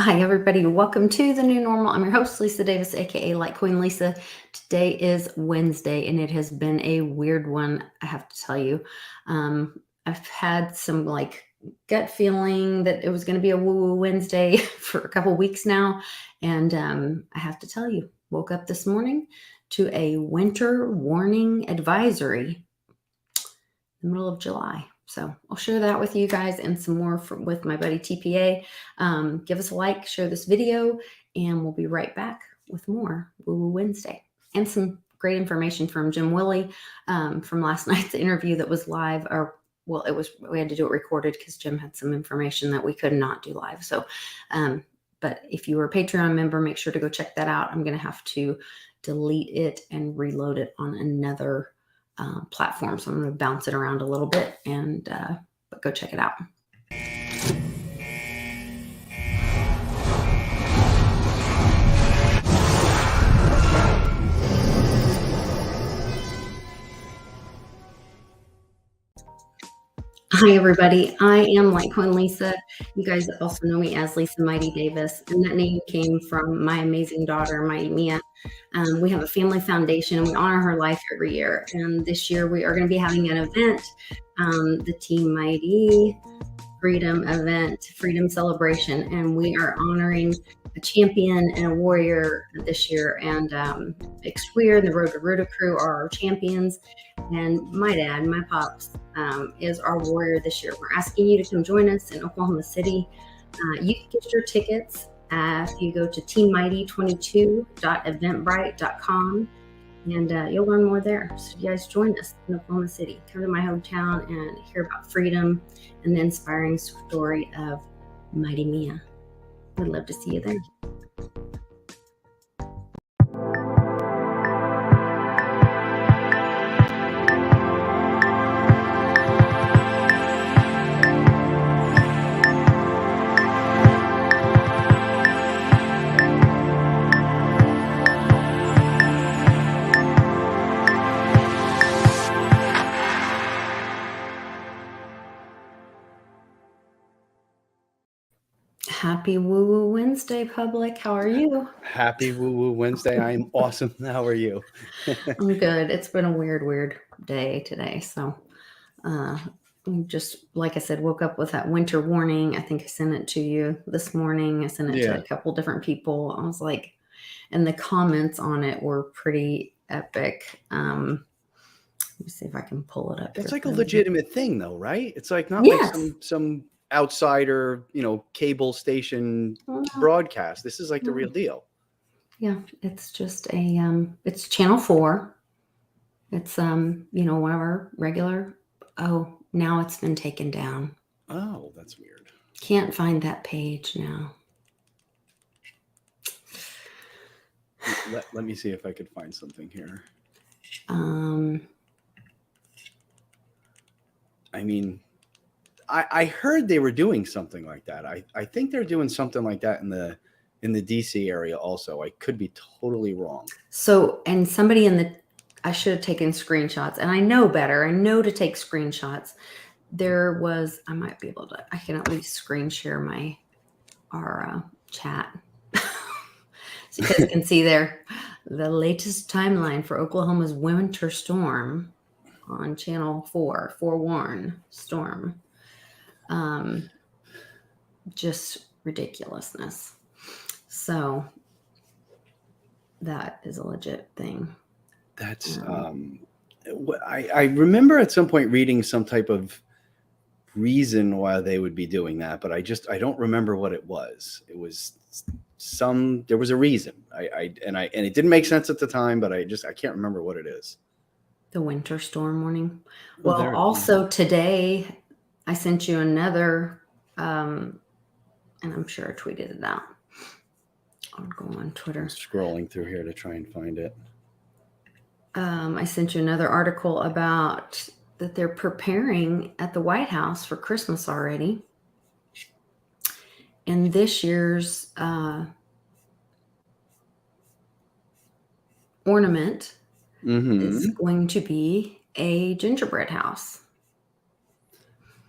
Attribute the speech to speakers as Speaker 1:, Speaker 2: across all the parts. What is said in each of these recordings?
Speaker 1: Hi, everybody. Welcome to the new normal. I'm your host, Lisa Davis, aka Litecoin Lisa. Today is Wednesday, and it has been a weird one, I have to tell you. I've had some gut feeling that it was going to be a WuJu Wednesday for a couple weeks now, and I have to tell you, woke up this morning to a winter warning advisory in the middle of July. So I'll share that with you guys and some more with my buddy TPA. Give us a like, share this video, and we'll be right back with more WuJu Wednesday and some great information from Jim Willie from last night's interview that was live. We had to do it recorded because Jim had some information that we could not do live. So, but if you were a Patreon member, make sure to go check that out. I'm going to have to delete it and reload it on another platform. So I'm going to bounce it around a little bit but go check it out. Hi, everybody. I am Litecoin Lisa. You guys also know me as Lisa Mighty Davis, and that name came from my amazing daughter, Mighty Mia. We have a family foundation, and we honor her life every year. And this year, we are going to be having an event, the Team Mighty Freedom event, Freedom Celebration, and we are honoring a champion and a warrior this year. And Weir and the Road to Ruta crew are our champions, and my dad, my pops, is our warrior this year. We're asking you to come join us in Oklahoma City. You can get your tickets if you go to teammighty22.eventbrite.com. And you'll learn more there. So you guys join us in Oklahoma City. Come to my hometown and hear about freedom and the inspiring story of Mighty Mia. We'd love to see you there. Happy WuJu Wednesday, public. How are you?
Speaker 2: Happy WuJu Wednesday. I'm awesome. How are you?
Speaker 1: I'm good. It's been a weird day today. So just like I said, woke up with that winter warning. I think I sent it to you this morning. I sent it to a couple different people. I was like, and the comments on it were pretty epic. Let me see if I can pull it up.
Speaker 2: It's like a legitimate thing though, right? It's like not like some outsider, cable station broadcast. This is like the real deal.
Speaker 1: Yeah, it's just it's Channel 4. It's one of our regular. Oh, now it's been taken down.
Speaker 2: Oh, that's weird.
Speaker 1: Can't find that page now.
Speaker 2: Let me see if I could find something here. I mean, I heard they were doing something like that. I think they're doing something like that in the DC area also. I could be totally wrong.
Speaker 1: So, and somebody I should have taken screenshots, and I know better. I know to take screenshots. I might be able to, I can at least screen share our chat. So you guys can see there the latest timeline for Oklahoma's winter storm on Channel 4, forewarn storm. Just ridiculousness. So that is a legit thing.
Speaker 2: That's I remember at some point reading some type of reason why they would be doing that, but I don't remember what it was. It was there was a reason. And it didn't make sense at the time, but I can't remember what it is.
Speaker 1: The winter storm warning. Well, also today I sent you another, and I'm sure I tweeted it out. I'll go on Twitter.
Speaker 2: I'm scrolling through here to try and find it.
Speaker 1: I sent you another article about that they're preparing at the White House for Christmas already. And this year's ornament is going to be a gingerbread house.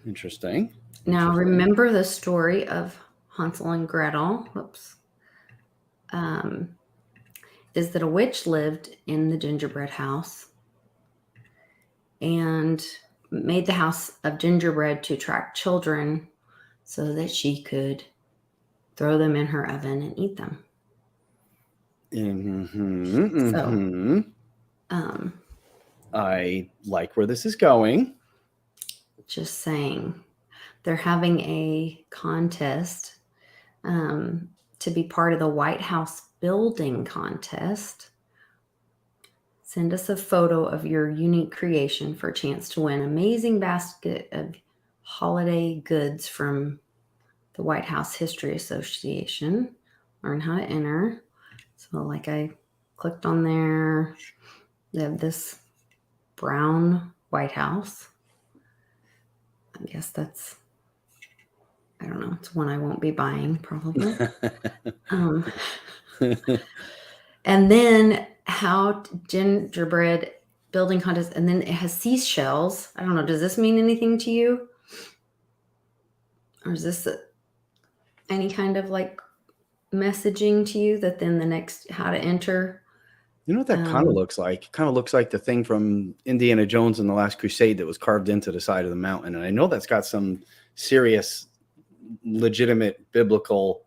Speaker 2: Interesting.
Speaker 1: Now, remember the story of Hansel and Gretel, whoops, is that a witch lived in the gingerbread house and made the house of gingerbread to attract children so that she could throw them in her oven and eat them. So,
Speaker 2: I like where this is going.
Speaker 1: just saying, they're having a contest to be part of the White House building contest. Send us a photo of your unique creation for a chance to win an amazing basket of holiday goods from the White House History Association. Learn how to enter. So like I clicked on there. They have this brown White House. I guess that's, I don't know, it's one I won't be buying probably. And then how gingerbread building contest, and then it has seashells. I don't know, does this mean anything to you? Or is this any kind of like messaging to you that then the next how to enter?
Speaker 2: You know what that kind of looks like? Kind of looks like the thing from Indiana Jones and the Last Crusade that was carved into the side of the mountain. And I know that's got some serious, legitimate biblical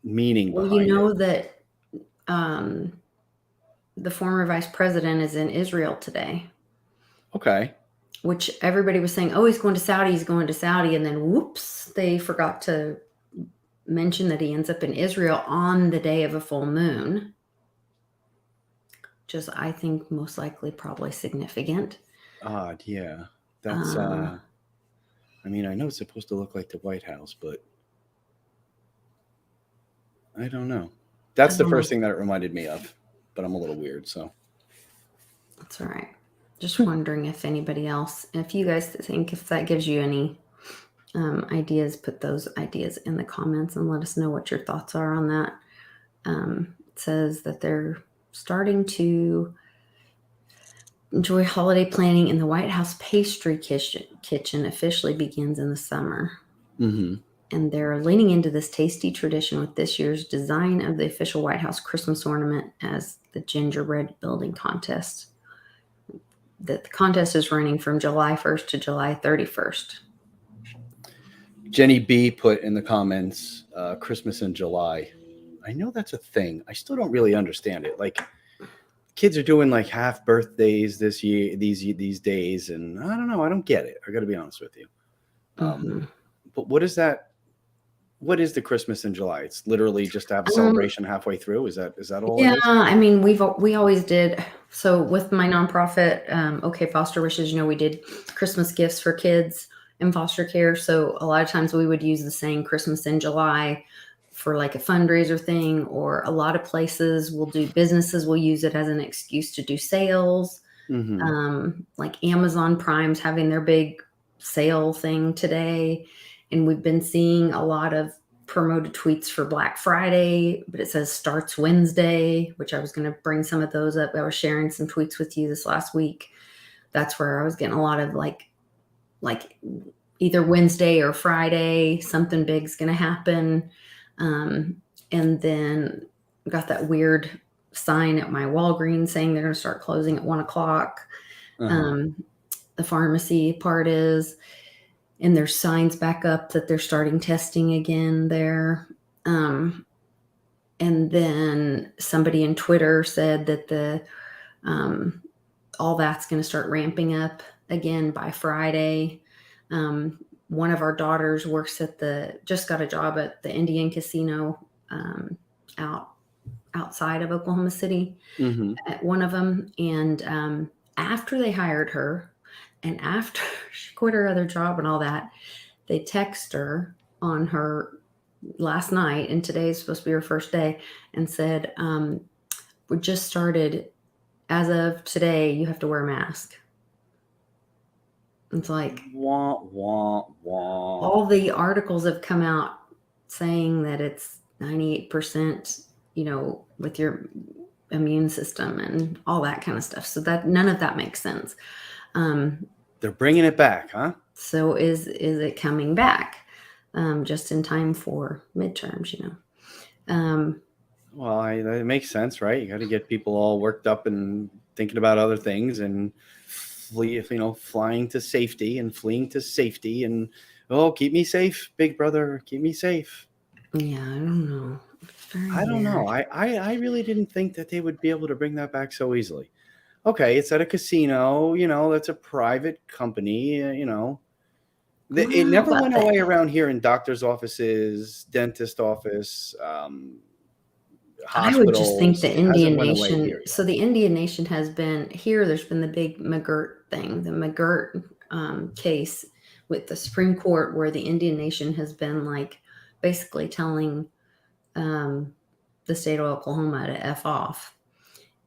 Speaker 2: meaning behind it.
Speaker 1: Well, you know that the former vice president is in Israel today.
Speaker 2: Okay.
Speaker 1: Which everybody was saying, oh, he's going to Saudi, he's going to Saudi. And then whoops, they forgot to mention that he ends up in Israel on the day of a full moon. Just, I think, most likely probably significant.
Speaker 2: Odd, yeah. That's, I mean, I know it's supposed to look like the White House, but I don't know. That's the first thing that it reminded me of, but I'm a little weird, so.
Speaker 1: That's all right. Just wondering if anybody else, if you guys think if that gives you any ideas, put those ideas in the comments and let us know what your thoughts are on that. It says that they're starting to enjoy holiday planning in the White House pastry kitchen officially begins in the summer.
Speaker 2: Mm-hmm.
Speaker 1: And they're leaning into this tasty tradition with this year's design of the official White House Christmas ornament as the gingerbread building contest. The contest is running from July 1st to July 31st.
Speaker 2: Jenny B put in the comments, Christmas in July. I know that's a thing. I still don't really understand it. Like, kids are doing like half birthdays this year, these days, and I don't know. I don't get it. I got to be honest with you. But what is that? What is the Christmas in July? It's literally just to have a celebration halfway through. Is that all?
Speaker 1: Yeah,
Speaker 2: it is?
Speaker 1: I mean, we always did. So with my nonprofit, OK Foster Wishes, we did Christmas gifts for kids in foster care. So a lot of times we would use the saying Christmas in July for like a fundraiser thing, or a lot of places businesses will use it as an excuse to do sales. Mm-hmm. Like Amazon Prime's having their big sale thing today. And we've been seeing a lot of promoted tweets for Black Friday, but it says starts Wednesday, which I was going to bring some of those up. I was sharing some tweets with you this last week. That's where I was getting a lot of like either Wednesday or Friday, something big's going to happen. And then got that weird sign at my Walgreens saying they're going to start closing at 1:00. The pharmacy part is, and there's signs back up that they're starting testing again there. And then somebody in Twitter said that all that's going to start ramping up again by Friday. One of our daughters works just got a job at the Indian casino outside of Oklahoma City, at one of them. And after they hired her, and after she quit her other job and all that, they text her on her last night, and today's supposed to be her first day, and said, we just started. As of today, you have to wear a mask. It's like,
Speaker 2: wah, wah, wah.
Speaker 1: All the articles have come out saying that it's 98%, with your immune system and all that kind of stuff. So that none of that makes sense.
Speaker 2: They're bringing it back, huh?
Speaker 1: So is it coming back? just in time for midterms,
Speaker 2: Well, that makes sense, right? You got to get people all worked up and thinking about other things and flying to safety and fleeing to safety and, oh, keep me safe, big brother, keep me safe.
Speaker 1: Yeah, I don't know.
Speaker 2: I don't know. I really didn't think that they would be able to bring that back so easily. Okay, it's at a casino, that's a private company, It
Speaker 1: Well,
Speaker 2: never
Speaker 1: but
Speaker 2: went away around here in doctor's offices, dentist office,
Speaker 1: I would just think
Speaker 2: hospitals.
Speaker 1: the
Speaker 2: It hasn't
Speaker 1: Indian
Speaker 2: went away
Speaker 1: nation.
Speaker 2: here
Speaker 1: So
Speaker 2: yet.
Speaker 1: the Indian nation has been here. There's been the big McGirt thing, the McGirt case with the Supreme Court, where the Indian nation has been like basically telling the state of Oklahoma to F off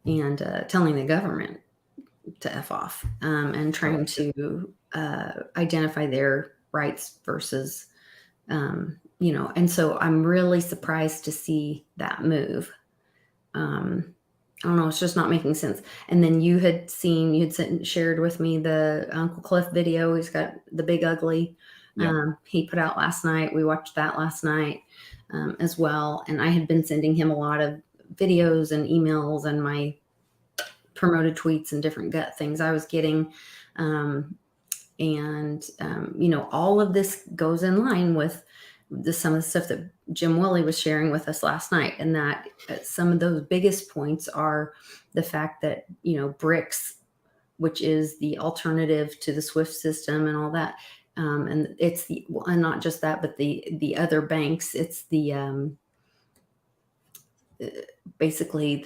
Speaker 1: and telling the government to F off and
Speaker 2: I
Speaker 1: trying
Speaker 2: like it.
Speaker 1: to identify their rights versus, and so I'm really surprised to see that move. I don't know. It's just not making sense. And then you had shared with me the Uncle Cliff video. He's got the big ugly.
Speaker 2: Yeah.
Speaker 1: He put out last night. We watched that last night as well. And I had been sending him a lot of videos and emails and my promoted tweets and different gut things I was getting. All of this goes in line with some of the stuff that Jim Willie was sharing with us last night. And that some of those biggest points are the fact that, BRICS, which is the alternative to the SWIFT system and all that. And it's and not just that, but the other banks, it's basically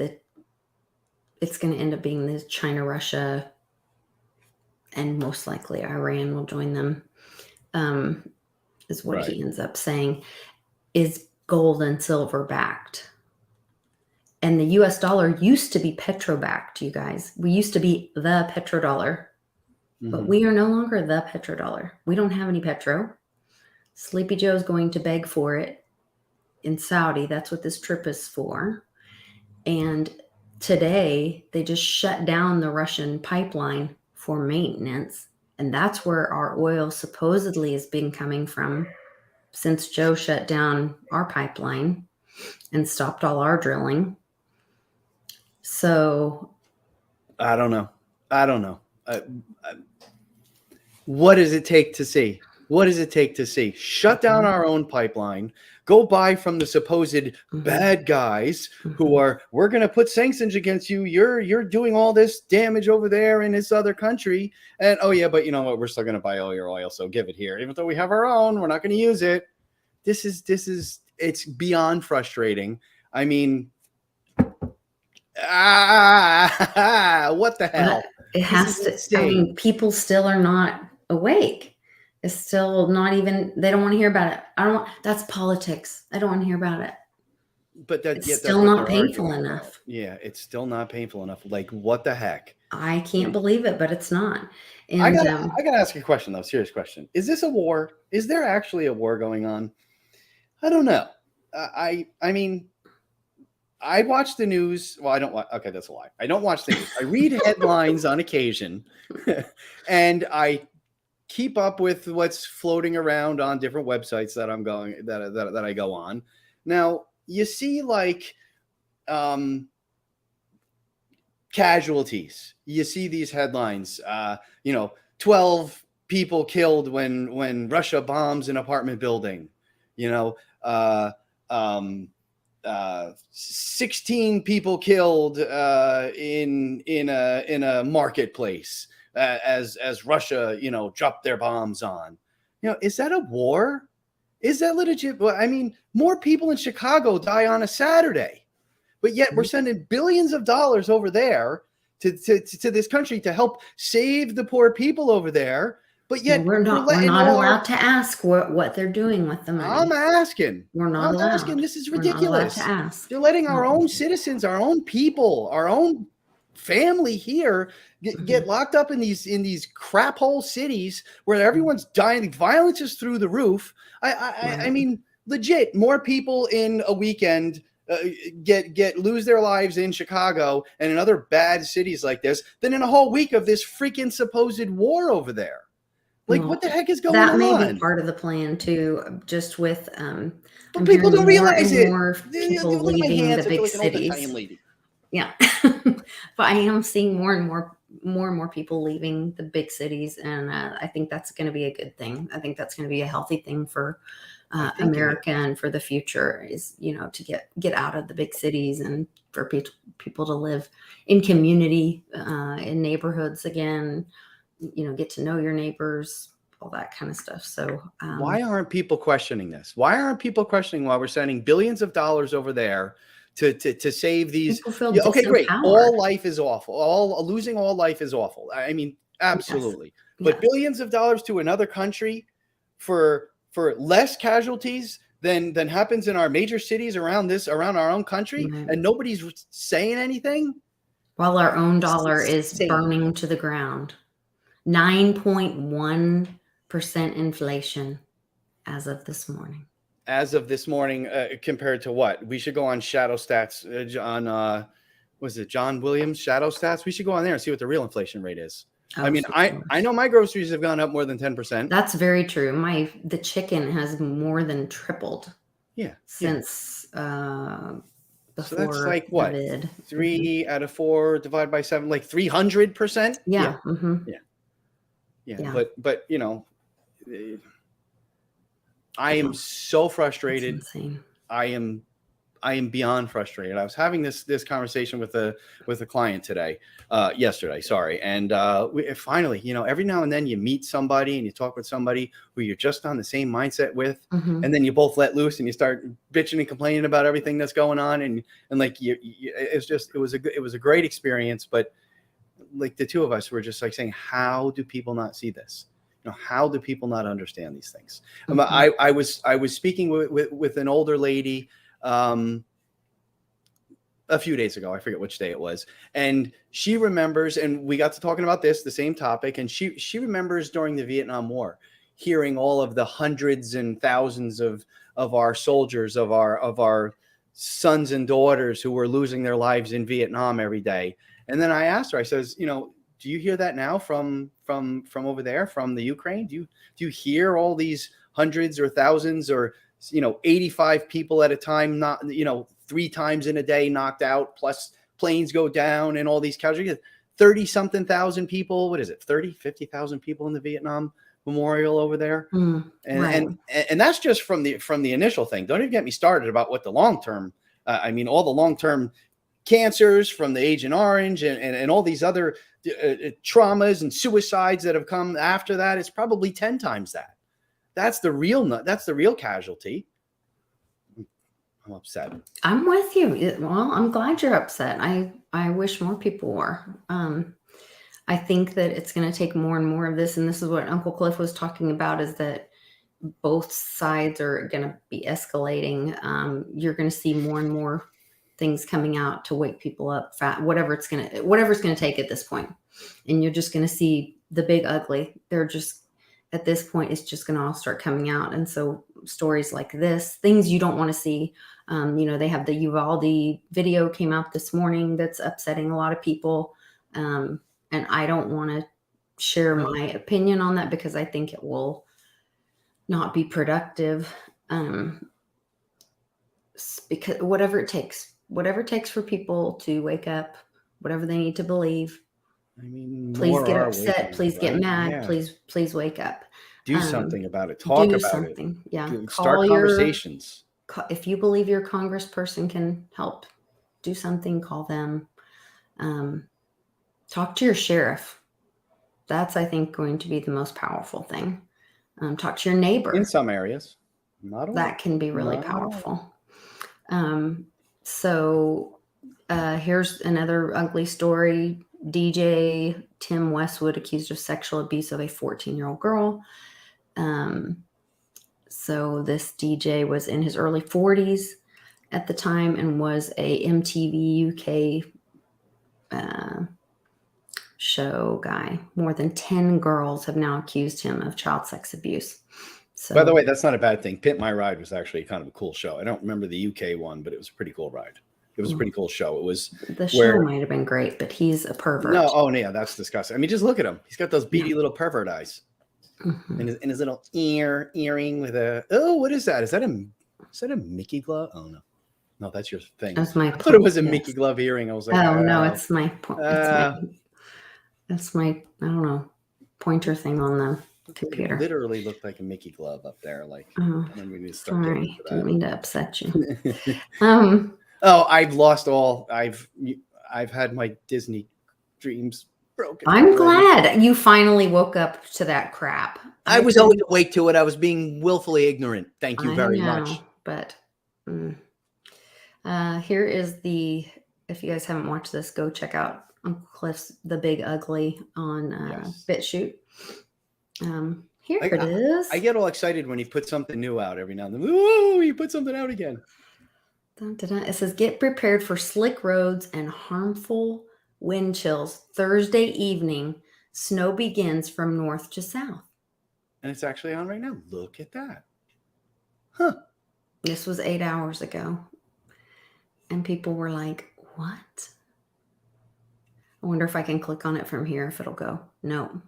Speaker 1: it's going to end up being the China, Russia, and most likely Iran will join them, is what he ends up saying, is gold and silver backed. And the US dollar used to be petro backed, you guys. We used to be the petrodollar, but we are no longer the petrodollar. We don't have any petro. Sleepy Joe's going to beg for it in Saudi. That's what this trip is for. And today they just shut down the Russian pipeline for maintenance. And that's where our oil supposedly has been coming from since Joe shut down our pipeline and stopped all our drilling. So
Speaker 2: I don't know. What does it take to see? What does it take to see? Shut down our own pipeline, go buy from the supposed bad guys who are, we're going to put sanctions against you. You're doing all this damage over there in this other country. And, oh yeah, but you know what? We're still going to buy all your oil. So give it here. Even though we have our own, we're not going to use it. It's beyond frustrating. I mean, what the hell?
Speaker 1: It has to, I mean, people still are not awake. It's still not even, they don't want to hear about it. That's politics. I don't want to hear about it.
Speaker 2: But
Speaker 1: it's still not painful enough.
Speaker 2: Yeah, it's still not painful enough. Like, what the heck?
Speaker 1: I can't believe it, but it's not. And
Speaker 2: I gotta ask you a question though, serious question. Is this a war? Is there actually a war going on? I don't know. I mean, I watch the news. Well, I don't watch. Okay, that's a lie. I don't watch the news. I read headlines on occasion, and I keep up with what's floating around on different websites that that I go on. Now, you see like casualties. You see these headlines, 12 people killed when Russia bombs an apartment building, 16 people killed in a marketplace as Russia, dropped their bombs on. Is that a war? Is that legit? Well, I mean, more people in Chicago die on a Saturday, but yet we're sending billions of dollars over there to this country to help save the poor people over there. But yet
Speaker 1: we're not allowed to ask what they're doing with the money.
Speaker 2: I'm asking.
Speaker 1: We're not allowed.
Speaker 2: Asking. This is ridiculous.
Speaker 1: We're not allowed to ask.
Speaker 2: They're letting our own citizens, our own people, our own family here get locked up in these crap hole cities where everyone's dying. Violence is through the roof. I mean, legit, more people in a weekend lose their lives in Chicago and in other bad cities like this than in a whole week of this freaking supposed war over there. Like,
Speaker 1: Well,
Speaker 2: what the heck is going
Speaker 1: that may be
Speaker 2: on?
Speaker 1: part of the plan too, just with,
Speaker 2: But
Speaker 1: I'm
Speaker 2: people
Speaker 1: hearing
Speaker 2: don't
Speaker 1: more
Speaker 2: realize
Speaker 1: and
Speaker 2: it.
Speaker 1: more people
Speaker 2: Look at my
Speaker 1: leaving the
Speaker 2: hands. I feel
Speaker 1: big
Speaker 2: like an old
Speaker 1: cities.
Speaker 2: Italian lady.
Speaker 1: Yeah. But I am seeing more and more people leaving the big cities, and I think that's going to be a good thing. I think that's going to be a healthy thing for
Speaker 2: I think it
Speaker 1: America and for the future, is, to get out of the big cities and for people to live in community, in neighborhoods again, get to know your neighbors, all that kind of stuff. So
Speaker 2: Why aren't people questioning this? Why aren't people questioning why we're sending billions of dollars over there to save these?
Speaker 1: people feel
Speaker 2: Yeah, okay, great.
Speaker 1: disempowered.
Speaker 2: All life is awful. Losing all life is awful. I mean,
Speaker 1: Yes.
Speaker 2: absolutely. But
Speaker 1: Yes.
Speaker 2: billions of dollars to another country for less casualties than happens in our major cities around our own country,
Speaker 1: Right.
Speaker 2: and nobody's saying anything.
Speaker 1: While our own
Speaker 2: It's
Speaker 1: dollar is
Speaker 2: insane.
Speaker 1: burning to the ground. 9.1% inflation as of this morning.
Speaker 2: As of this morning, compared to what? We should go on Shadow Stats, was it John Williams Shadow Stats? We should go on there and see what the real inflation rate is.
Speaker 1: Oh,
Speaker 2: I mean, I know my groceries have gone up more than 10%.
Speaker 1: That's very true. The chicken has more than tripled.
Speaker 2: Yeah.
Speaker 1: Since
Speaker 2: So
Speaker 1: before
Speaker 2: that's like what?
Speaker 1: COVID.
Speaker 2: 3 out of 4 divided by 7, like 300%.
Speaker 1: Yeah.
Speaker 2: Yeah. But I am so frustrated.
Speaker 1: It's insane.
Speaker 2: I am beyond frustrated. I was having this conversation with a client yesterday, sorry. And we finally, every now and then you meet somebody and you talk with somebody who you're just on the same mindset with, and then you both let loose and you start bitching and complaining about everything that's going on, and like it was a great experience. But like the two of us were just like saying, how do people not see this? How do people not understand these things? I was speaking with an older lady a few days ago. I forget which day it was. And she remembers, and we got to talking about the same topic. And she remembers during the Vietnam War, hearing all of the hundreds and thousands of our soldiers, of our sons and daughters who were losing their lives in Vietnam every day. And then I asked her, I says, do you hear that now from over there, from the Ukraine? Do you hear all these hundreds or thousands or 85 people at a time, not 3 times in a day knocked out, plus planes go down and all these casualties? 30 something thousand people. What is it? 50,000 people in the Vietnam Memorial over there. And that's just from the initial thing. Don't even get me started about what the long term. All the long term cancers from the Agent Orange and all these other traumas and suicides that have come after that. It's probably 10 times that. That's the real casualty. I'm upset.
Speaker 1: I'm with you. Well, I'm glad you're upset. I wish more people were. I think that it's going to take more and more of this. And this is what Uncle Cliff was talking about, is that both sides are going to be escalating. You're going to see more and more things coming out to wake people up, whatever's going to take at this point. And you're just going to see the big ugly. They're just, at this point, it's just going to all start coming out. And so stories like this, things you don't want to see, they have the Uvalde video came out this morning that's upsetting a lot of people. And I don't want to share my opinion on that because I think it will not be productive. Because whatever it takes for people to wake up, whatever they need to believe. Please get upset. Please get mad. Yeah. Please wake up.
Speaker 2: Do something about it. Talk about something.
Speaker 1: It. Yeah.
Speaker 2: Start conversations.
Speaker 1: If you believe your congressperson can help do something, call them. Talk to your sheriff. That's, I think, going to be the most powerful thing. Talk to your neighbor.
Speaker 2: In some areas. Not all.
Speaker 1: That can be really powerful. So here's another ugly story. DJ Tim Westwood accused of sexual abuse of a 14-year-old girl. So this DJ was in his early 40s at the time and was a MTV UK show guy. More than 10 girls have now accused him of child sex abuse. So,
Speaker 2: by the way, that's not a bad thing. Pimp My Ride was actually kind of a cool show. I don't remember the UK one, but it was a pretty cool ride. It was a pretty cool show. It was
Speaker 1: the show might have been great, but he's a pervert.
Speaker 2: No, yeah, that's disgusting. Just look at him. He's got those beady little pervert eyes.
Speaker 1: Mhm.
Speaker 2: and his little earring with a, oh, what is that? Is that a Mickey glove? Oh no. No, that's your thing.
Speaker 1: That's my
Speaker 2: I thought it
Speaker 1: point.
Speaker 2: was a
Speaker 1: Yes.
Speaker 2: Mickey glove earring. I was like,
Speaker 1: Oh no, it's my point.
Speaker 2: uh,
Speaker 1: It's my I don't know pointer thing on the
Speaker 2: it
Speaker 1: computer.
Speaker 2: literally looked like a Mickey glove up there. Like,
Speaker 1: Oh,
Speaker 2: I think we need to start getting
Speaker 1: sorry, didn't mean to upset you.
Speaker 2: into that.
Speaker 1: Um,
Speaker 2: Oh, I've lost all. I've had my Disney dreams broken
Speaker 1: I'm
Speaker 2: already.
Speaker 1: glad you finally woke up to that crap.
Speaker 2: I was always awake to it. I was being willfully ignorant. Thank you
Speaker 1: I
Speaker 2: very
Speaker 1: know,
Speaker 2: much.
Speaker 1: but here is the. If you guys haven't watched this, go check out Uncle Cliff's The Big Ugly on
Speaker 2: Yes.
Speaker 1: BitChute. Here it is.
Speaker 2: I get all excited when he puts something new out every now and then. Ooh, he put something out again.
Speaker 1: Dun, dun, dun. It says, get prepared for slick roads and harmful wind chills. Thursday evening, snow begins from north to south.
Speaker 2: And it's actually on right now. Look at that. Huh.
Speaker 1: This was 8 hours ago. And people were like, what? I wonder if I can click on it from here, if it'll go. No.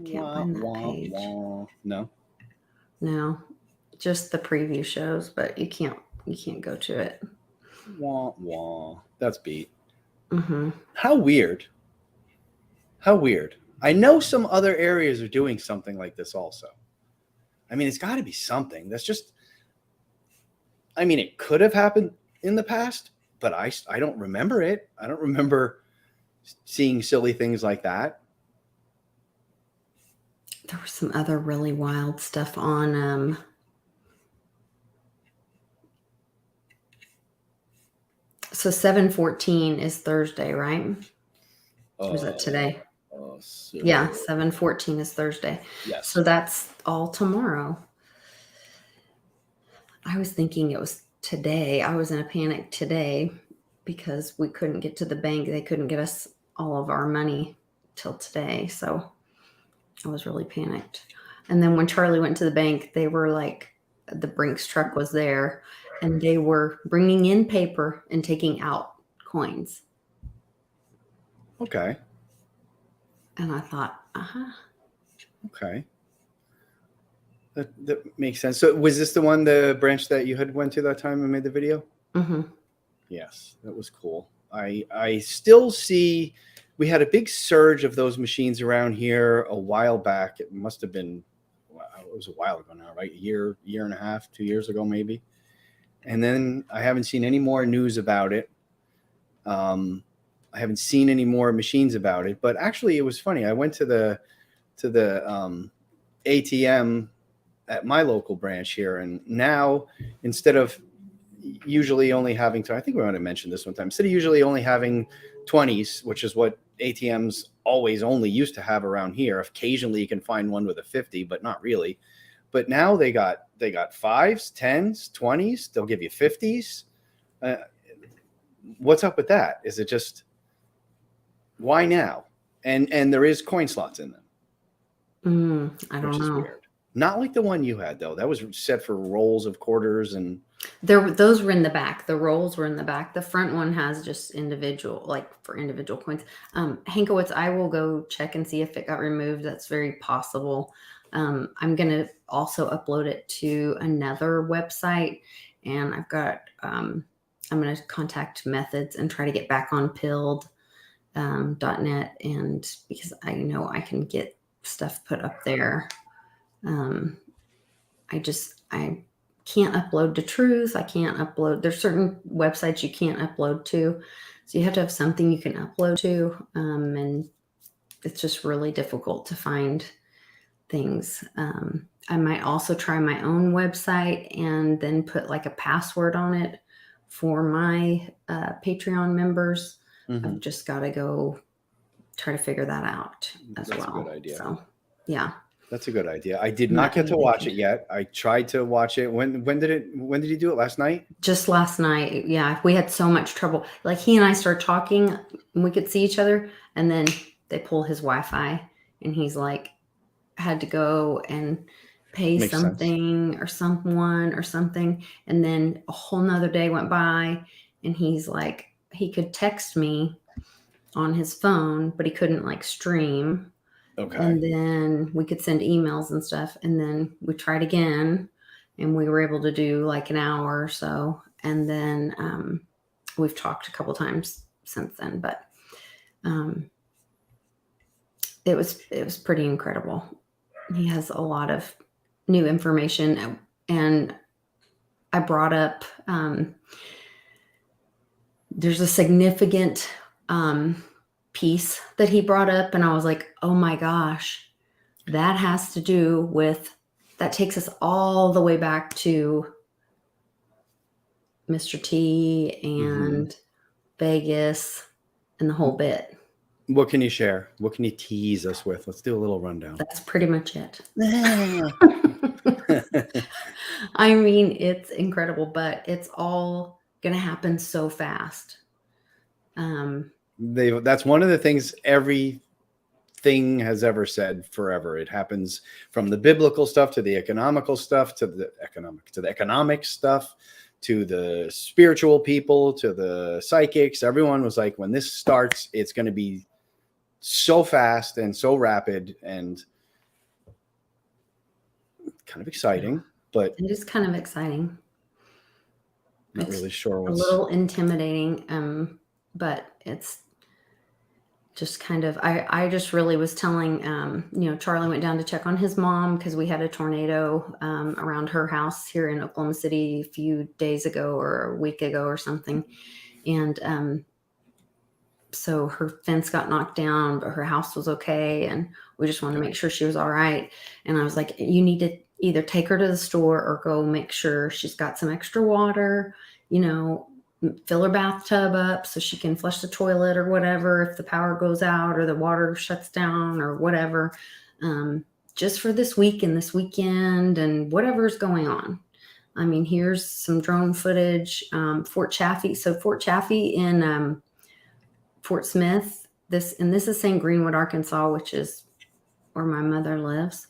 Speaker 1: Can't find that page.
Speaker 2: No.
Speaker 1: No. Just the preview shows, but you can't go to it.
Speaker 2: Wah, wah. That's beat.
Speaker 1: Mm-hmm.
Speaker 2: How weird. How weird. I know some other areas are doing something like this also. I mean, it's got to be something. That's just, I mean, it could have happened in the past, but I don't remember it. I don't remember seeing silly things like that.
Speaker 1: There was some other really wild stuff on so 7/14 is Thursday, right? Or is that today? Yeah, 7/14 is Thursday.
Speaker 2: Yes.
Speaker 1: So that's all tomorrow. I was thinking it was today. I was in a panic today because we couldn't get to the bank. They couldn't get us all of our money till today. So I was really panicked. And then when Charlie went to the bank, they were like, the Brinks truck was there and they were bringing in paper and taking out coins.
Speaker 2: Okay.
Speaker 1: And I thought,
Speaker 2: Okay. That makes sense. So was this the branch that you had went to that time and made the video?
Speaker 1: Mm-hmm.
Speaker 2: Yes, that was cool. I still see, we had a big surge of those machines around here a while back. It must have been, it was a while ago now, right? A year and a half, 2 years ago, maybe. And then I haven't seen any more news about it. I haven't seen any more machines about it, but actually it was funny. I went to the ATM at my local branch here, and now instead of usually only having I think we might have mentioned this one time, instead of usually only having 20s, which is what ATMs always only used to have around here. Occasionally you can find one with a 50, but not really. But now they got 5s, 10s, 20s. They'll give you 50s. What's up with that? Is it just, why now? And there is coin slots in them.
Speaker 1: I don't know.
Speaker 2: Which is weird. Not like the one you had though. That was set for rolls of quarters, and
Speaker 1: those were in the back. The rolls were in the back. The front one has just individual, like for individual coins. Hankowitz, I will go check and see if it got removed. That's very possible. I'm gonna also upload it to another website, and I've got I'm gonna contact Methods and try to get back on pilled.net, and because I know I can get stuff put up there. I can't upload to Truth. I can't upload. There's certain websites you can't upload to. So you have to have something you can upload to. And it's just really difficult to find things. I might also try my own website and then put like a password on it for my Patreon members.
Speaker 2: Mm-hmm.
Speaker 1: I've just got to go try to figure that out as well. That's a
Speaker 2: good idea.
Speaker 1: So, yeah.
Speaker 2: That's a good idea. I did not get to watch it yet. I tried to watch it. When did you do it? Last night? Just
Speaker 1: last night. Yeah. We had so much trouble. Like he and I started talking and we could see each other, and then they pull his Wi-Fi and he's like, had to go and pay something or someone or something. And then a whole nother day went by and he's like, he could text me on his phone, but he couldn't like stream.
Speaker 2: Okay.
Speaker 1: And then we could send emails and stuff. And then we tried again, and we were able to do like an hour or so. And then we've talked a couple times since then, but it was pretty incredible. He has a lot of new information, and I brought up there's a significant piece that he brought up, and I was like, oh my gosh, that has to do with, that takes us all the way back to Mr. T and Vegas and the whole bit.
Speaker 2: What can you share? What can you tease us with? Let's do a little rundown.
Speaker 1: That's pretty much it. I mean, it's incredible, but it's all going to happen so fast.
Speaker 2: That's one of the things everything has ever said forever. It happens from the biblical stuff to the economical stuff to the economic stuff to the spiritual people to the psychics. Everyone was like, when this starts, it's going to be so fast and so rapid and kind of exciting, but
Speaker 1: it is kind of exciting.
Speaker 2: Not really sure
Speaker 1: what's a little intimidating, but it's just kind of, I just really was telling, Charlie went down to check on his mom because we had a tornado around her house here in Oklahoma City a few days ago or a week ago or something. And so her fence got knocked down, but her house was okay. And we just wanted to make sure she was all right. And I was like, you need to either take her to the store or go make sure she's got some extra water, fill her bathtub up so she can flush the toilet or whatever if the power goes out or the water shuts down or whatever, just for this week and this weekend and whatever's going on. I mean, here's some drone footage, Fort Chaffee. So Fort Chaffee in Fort Smith, this is saying Greenwood, Arkansas, which is where my mother lives.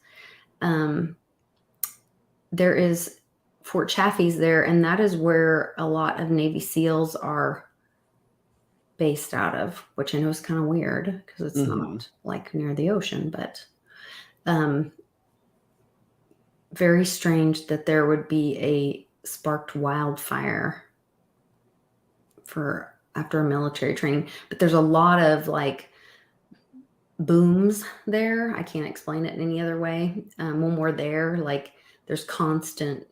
Speaker 1: There is Fort Chaffee's there, and that is where a lot of Navy SEALs are based out of, which I know is kind of weird because it's not like near the ocean, but very strange that there would be a sparked wildfire after a military training. But there's a lot of like booms there. I can't explain it any other way. When we're there, like there's constant,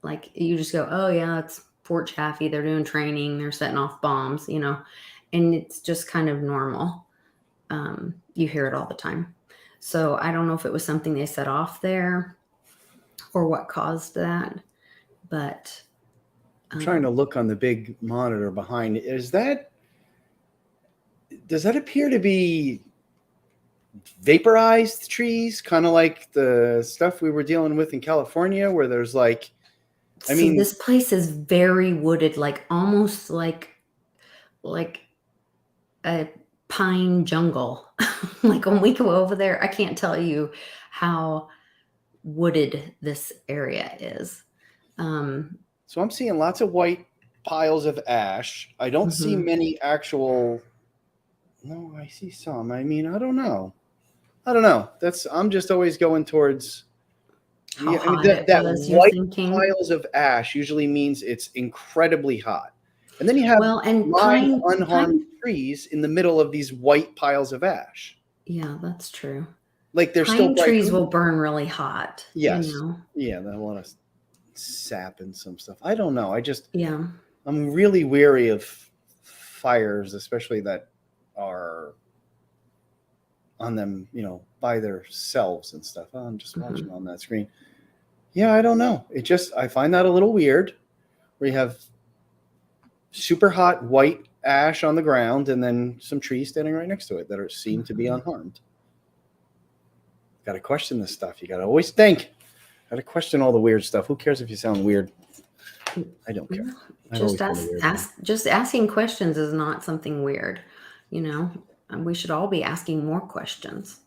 Speaker 1: like you just go, oh yeah, it's Fort Chaffee. They're doing training. They're setting off bombs, and it's just kind of normal. You hear it all the time. So I don't know if it was something they set off there or what caused that, but
Speaker 2: I'm trying to look on the big monitor behind. Does that appear to be vaporized trees, kind of like the stuff we were dealing with in California, where there's like,
Speaker 1: so this place is very wooded, like almost like a pine jungle. Like when we go over there, I can't tell you how wooded this area is.
Speaker 2: So I'm seeing lots of white piles of ash. I don't see many actual. No, I see some. I mean, I don't know. I'm just always going towards. That white piles of ash usually means it's incredibly hot. And then you have unharmed trees in the middle of these white piles of ash.
Speaker 1: Yeah, that's true.
Speaker 2: Like they're
Speaker 1: pine trees will burn really hot.
Speaker 2: Yes. Yeah, there's a lot of sap and some stuff. I don't know. I'm really weary of fires, especially that are on them, by themselves and stuff. I'm just watching on that screen. Yeah, I don't know. I find that a little weird where you have super hot white ash on the ground and then some trees standing right next to it that seem to be unharmed. Got to question this stuff. You got to always think. Got to question all the weird stuff. Who cares if you sound weird? I don't care.
Speaker 1: Just asking questions is not something weird, and we should all be asking more questions.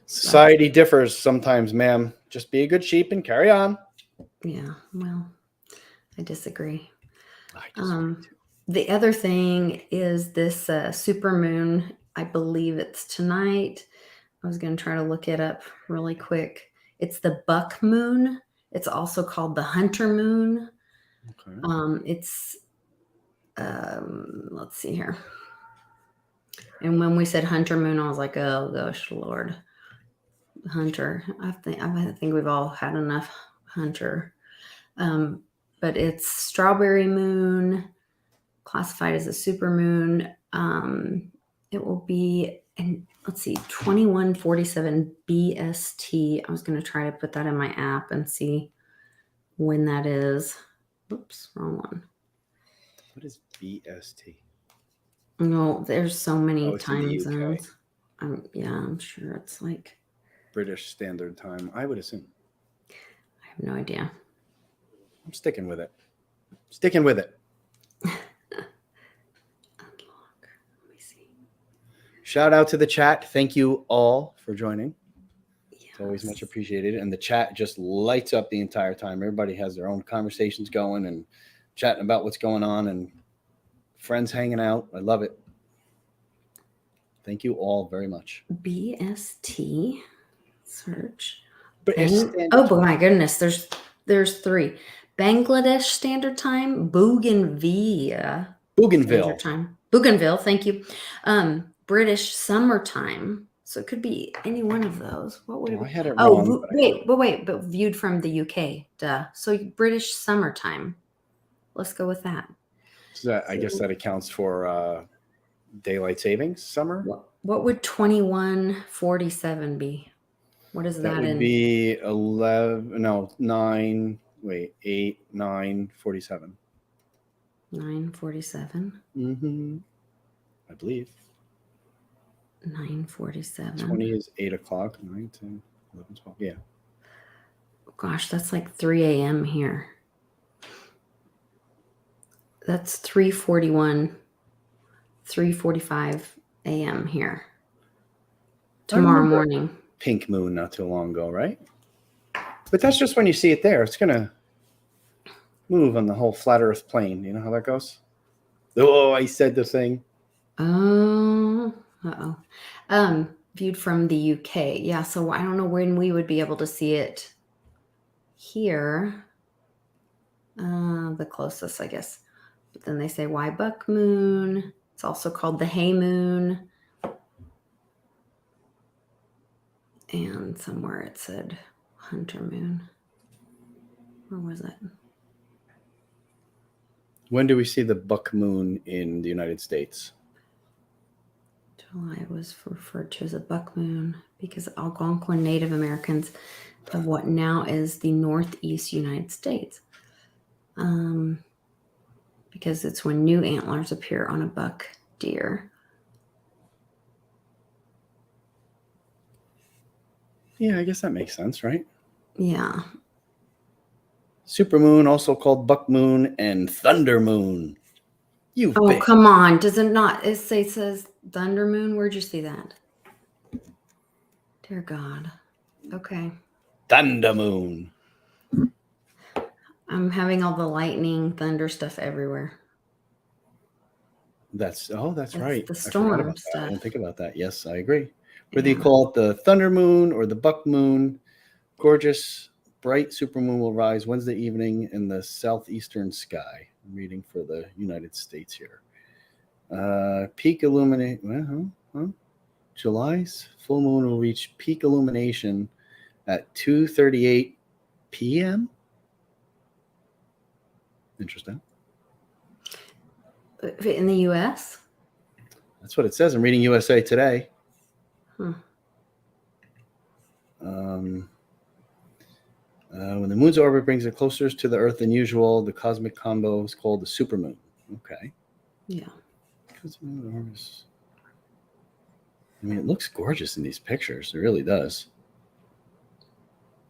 Speaker 2: Society differs sometimes, ma'am. Just be a good sheep and carry on.
Speaker 1: Yeah, well, I disagree. The other thing is this super moon. I believe it's tonight. I was going to try to look it up really quick. It's the buck moon. It's also called the hunter moon.
Speaker 2: Okay.
Speaker 1: It's let's see here. And when we said hunter moon, I was like, oh gosh, Lord, hunter. I think we've all had enough hunter. But it's strawberry moon, classified as a super moon. It will be, and let's see, 2147 BST. I was going to try to put that in my app and see when that is. Oops, wrong one.
Speaker 2: What is BST?
Speaker 1: No, there's so many
Speaker 2: Oh, it's in the
Speaker 1: time
Speaker 2: UK.
Speaker 1: zones. I'm sure it's like,
Speaker 2: British Standard Time, I would assume.
Speaker 1: I have no idea.
Speaker 2: I'm sticking with it. Sticking with it.
Speaker 1: Unlock. Let me see.
Speaker 2: Shout out to the chat. Thank you all for joining.
Speaker 1: Yes.
Speaker 2: It's always much appreciated. And the chat just lights up the entire time. Everybody has their own conversations going and chatting about what's going on and friends hanging out. I love it. Thank you all very much.
Speaker 1: BST search.
Speaker 2: Oh,
Speaker 1: my goodness. There's three. Bangladesh Standard Time, Bougainville Standard Time. Bougainville, thank you. British Summer Time. So it could be any one of those. What would it be?
Speaker 2: I had it wrong.
Speaker 1: But viewed from the UK. Duh. So British summertime. Let's go with that.
Speaker 2: So I guess that accounts for daylight savings summer.
Speaker 1: What would 2147 be? What is that?
Speaker 2: That would be 8, 9, 47.
Speaker 1: 9:47.
Speaker 2: I believe.
Speaker 1: 9:47.
Speaker 2: 20 is 8 o'clock. 9, 10, 11, 12. Yeah.
Speaker 1: Gosh, that's like 3 a.m. here. That's 3:41, 3:45 a.m. here. Tomorrow morning.
Speaker 2: Pink moon not too long ago, right? But that's just when you see it there. It's going to move on the whole flat earth plane. You know how that goes? Oh, I said the thing.
Speaker 1: Viewed from the UK. Yeah, so I don't know when we would be able to see it here. The closest, I guess. But then they say, why buck moon? It's also called the hay moon. And somewhere it said hunter moon. Where was it?
Speaker 2: When do we see the buck moon in the United States?
Speaker 1: July was referred to as a buck moon because Algonquin Native Americans of what now is the Northeast United States. Because it's when new antlers appear on a buck deer.
Speaker 2: Yeah, I guess that makes sense, right?
Speaker 1: Yeah.
Speaker 2: Supermoon, also called buck moon and thunder moon.
Speaker 1: Come on. Does it not? It says thunder moon. Where'd you see that? Dear God. Okay.
Speaker 2: Thunder moon.
Speaker 1: I'm having all the lightning, thunder stuff everywhere.
Speaker 2: That's right.
Speaker 1: The storm stuff.
Speaker 2: I didn't think about that. Yes, I agree. Whether you call it the thunder moon or the buck moon, gorgeous, bright supermoon will rise Wednesday evening in the southeastern sky. I'm reading for the United States here. Peak illumination. July's full moon will reach peak illumination at 2:38 p.m. Interesting.
Speaker 1: In the U.S.?
Speaker 2: That's what it says. I'm reading USA Today. When the moon's orbit brings it closer to the Earth than usual, the cosmic combo is called the supermoon. Okay.
Speaker 1: Yeah.
Speaker 2: I mean, it looks gorgeous in these pictures. It really does.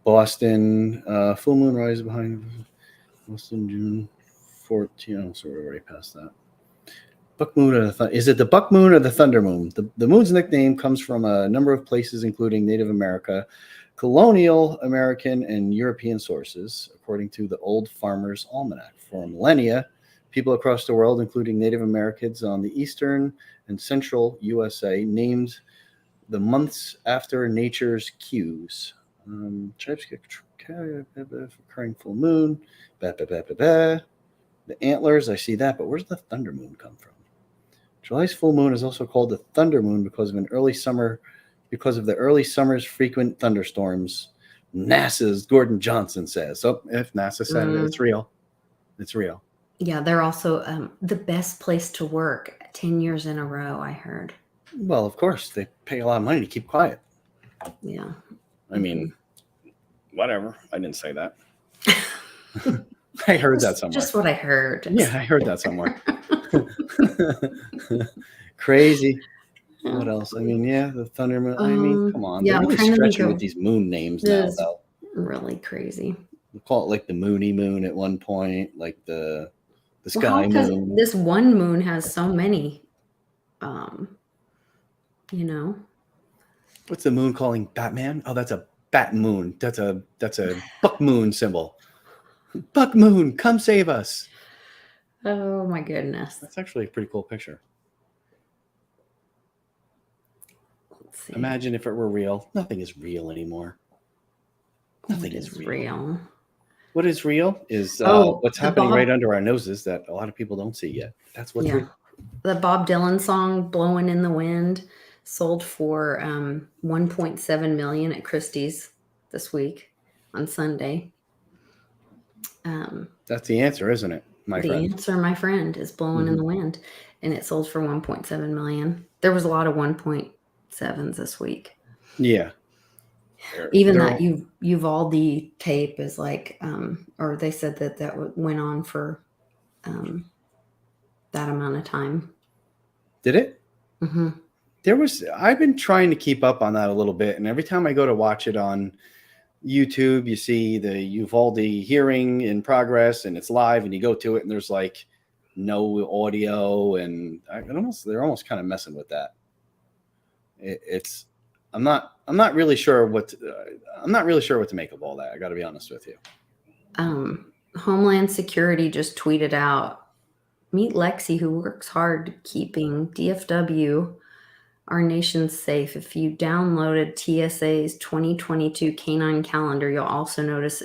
Speaker 2: Boston, full moon rises behind Boston, June 14. Oh, so we're already past that. Buck moon or is it the buck moon or the thunder moon? The moon's nickname comes from a number of places, including Native America, colonial American, and European sources, according to the Old Farmer's Almanac. For millennia, people across the world, including Native Americans on the eastern and central USA, named the months after nature's cues. Tribes get recurring full moon. The antlers, I see that, but where's the thunder moon come from? July's full moon is also called the thunder moon because of the early summer's frequent thunderstorms. NASA's Gordon Johnson says. So if NASA said it, it's real. It's real.
Speaker 1: Yeah, they're also the best place to work 10 years in a row, I heard.
Speaker 2: Well, of course, they pay a lot of money to keep quiet.
Speaker 1: Yeah.
Speaker 2: I mean, whatever. I didn't say that. I heard that somewhere.
Speaker 1: Just what I heard.
Speaker 2: Yeah, I heard that somewhere. Crazy. What else? I mean, yeah, the thunder moon. I mean, come on.
Speaker 1: Yeah,
Speaker 2: they're really stretching with these moon names now, though.
Speaker 1: Really crazy.
Speaker 2: We call it like the Moony Moon at one point, like the Sky Moon.
Speaker 1: This one moon has so many, you know.
Speaker 2: What's the moon calling Batman? Oh, that's a bat moon. That's a buck moon symbol. Buck moon, come save us.
Speaker 1: Oh my goodness.
Speaker 2: That's actually a pretty cool picture.
Speaker 1: Let's see.
Speaker 2: Imagine if it were real. Nothing is real anymore. Nothing is real. What is real is what's happening right under our noses that a lot of people don't see yet. That's what's real.
Speaker 1: The Bob Dylan song "Blowing in the Wind" sold for $1.7 million at Christie's this week on Sunday.
Speaker 2: That's the answer, isn't it, my friend?
Speaker 1: The answer, my friend, is "Blowing in the Wind," and it sold for $1.7 million. There was a lot of 1.7s this week. Yeah. Even that Uvalde tape is like, or they said that went on for that amount of time.
Speaker 2: Did it?
Speaker 1: Mm-hmm.
Speaker 2: I've been trying to keep up on that a little bit, and every time I go to watch it on YouTube, you see the Uvalde hearing in progress, and it's live, and you go to it, and there's like no audio, and they're almost kind of messing with that. I'm not really sure what to make of all that. I got to be honest with you.
Speaker 1: Homeland Security just tweeted out, "Meet Lexi, who works hard keeping DFW, our nation, safe. If you downloaded TSA's 2022 canine calendar, you'll also notice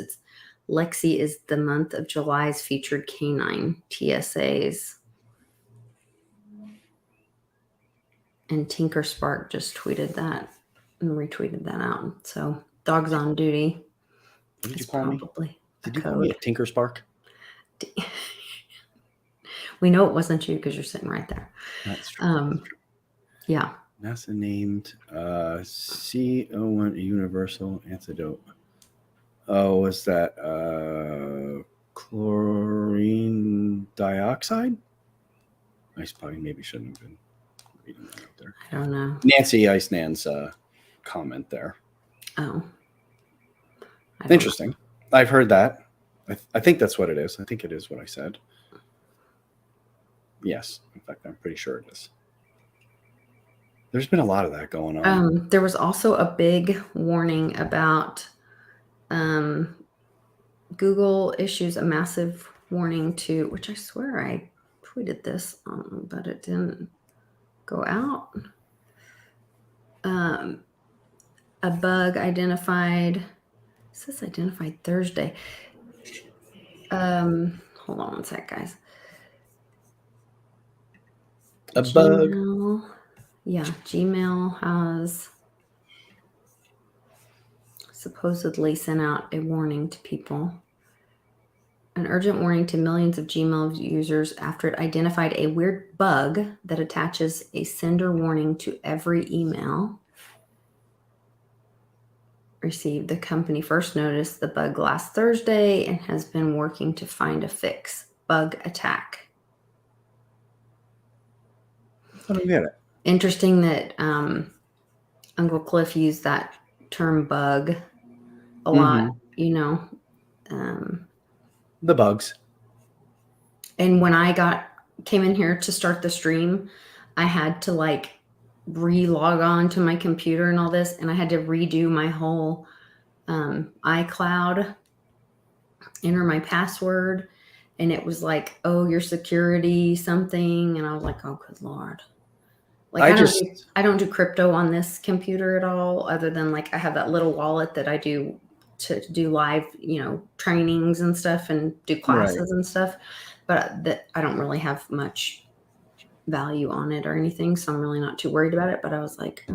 Speaker 1: Lexi is the month of July's featured canine TSAs." And Tinker Spark just tweeted that and retweeted that out. So dogs on duty.
Speaker 2: What did you call me? Did you call
Speaker 1: me
Speaker 2: a Tinker Spark?
Speaker 1: We know it wasn't you because you're sitting right there.
Speaker 2: That's true.
Speaker 1: Yeah.
Speaker 2: NASA named CO1 a universal antidote. Oh, was that chlorine dioxide? I probably maybe shouldn't have been reading that out there.
Speaker 1: I don't know.
Speaker 2: Nancy Icenand's comment there.
Speaker 1: Oh.
Speaker 2: Interesting. I've heard that. I think that's what it is. I think it is what I said. Yes. In fact, I'm pretty sure it is. There's been a lot of that going on.
Speaker 1: There was also a big warning about Google issues a massive warning to, which I swear I tweeted this, but it didn't go out. A bug identified. It says identified Thursday. Hold on one sec, guys.
Speaker 2: A bug.
Speaker 1: Yeah, Gmail has supposedly sent out a warning to people. An urgent warning to millions of Gmail users after it identified a weird bug that attaches a sender warning to every email received. The company first noticed the bug last Thursday and has been working to find a fix. Bug attack.
Speaker 2: I don't get it.
Speaker 1: Interesting that Uncle Cliff used that term bug a lot, you know.
Speaker 2: The bugs.
Speaker 1: And when I came in here to start the stream, I had to like re-log on to my computer and all this, and I had to redo my whole iCloud, enter my password, and it was like, oh, your security something, and I was like, oh, good Lord. Like
Speaker 2: I
Speaker 1: I don't do crypto on this computer at all, other than like I have that little wallet that I do to do live, trainings and stuff and do
Speaker 2: right.
Speaker 1: classes and stuff. But that I don't really have much value on it or anything, so I'm really not too worried about it. But I was like,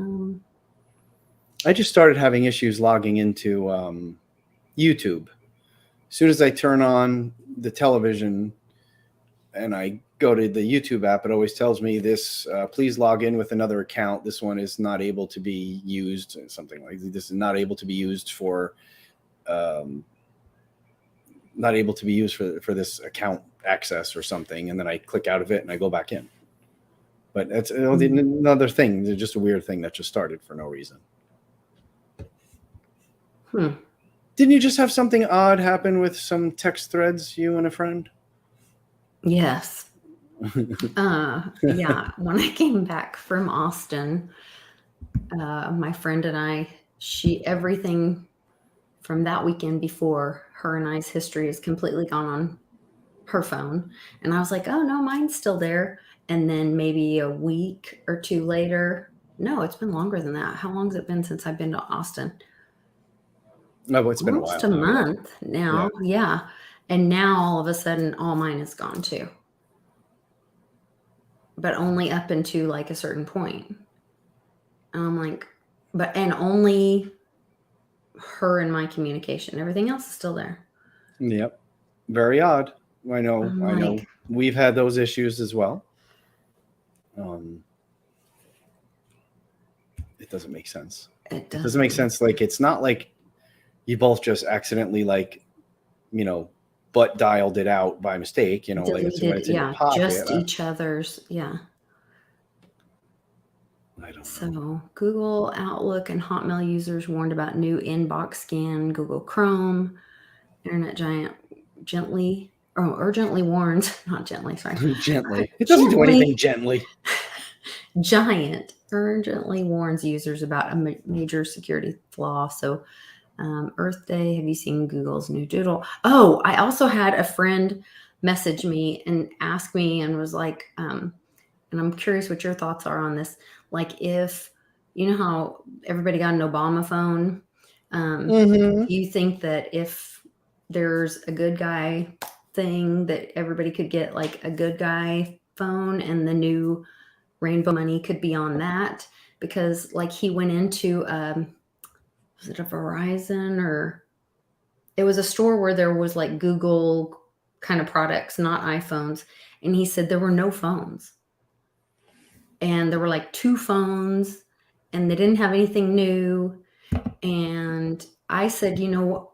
Speaker 2: I just started having issues logging into YouTube. As soon as I turn on the television and I go to the YouTube app, it always tells me this, please log in with another account. This one is not able to be used, something like this is not able to be used for, not able to be used for this account access or something. And then I click out of it and I go back in. But that's another thing. It's just a weird thing that just started for no reason. Didn't you just have something odd happen with some text threads, you and a friend?
Speaker 1: yes. Yeah. When I came back from Austin, my friend and I, everything from that weekend before, her and I's history is completely gone on her phone. And I was like, oh no, mine's still there. And then maybe a week or two later, no, it's been longer than that. How long has it been since I've been to Austin?
Speaker 2: No, it's been a
Speaker 1: Almost
Speaker 2: while
Speaker 1: a
Speaker 2: now.
Speaker 1: month now. Yeah. And now all of a sudden, all mine is gone too. But only up into like a certain point. And I'm like, and only her and my communication. Everything else is still there.
Speaker 2: Yep. Very odd. I know. We've had those issues as well. It doesn't make sense. It doesn't make sense. Like, it's not like you both just accidentally, like, butt dialed it out by mistake,
Speaker 1: Deleted,
Speaker 2: like it's in your pocket.
Speaker 1: Just each other's. Yeah.
Speaker 2: I don't know.
Speaker 1: So Google, Outlook, and Hotmail users warned about new inbox scan. Google Chrome, internet giant urgently warns, not gently, sorry.
Speaker 2: Gently. It doesn't do anything gently.
Speaker 1: Giant urgently warns users about a major security flaw. So Earth Day, have you seen Google's new doodle? Oh, I also had a friend message me and ask me and was like, and I'm curious what your thoughts are on this. Like, if you know how everybody got an Obama phone, do you think that if there's a good guy thing that everybody could get like a good guy phone and the new rainbow money could be on that? Because like he went into, was it a Verizon, or it was a store where there was like Google kind of products, not iPhones. And he said there were no phones. And there were like 2 phones and they didn't have anything new. And I said,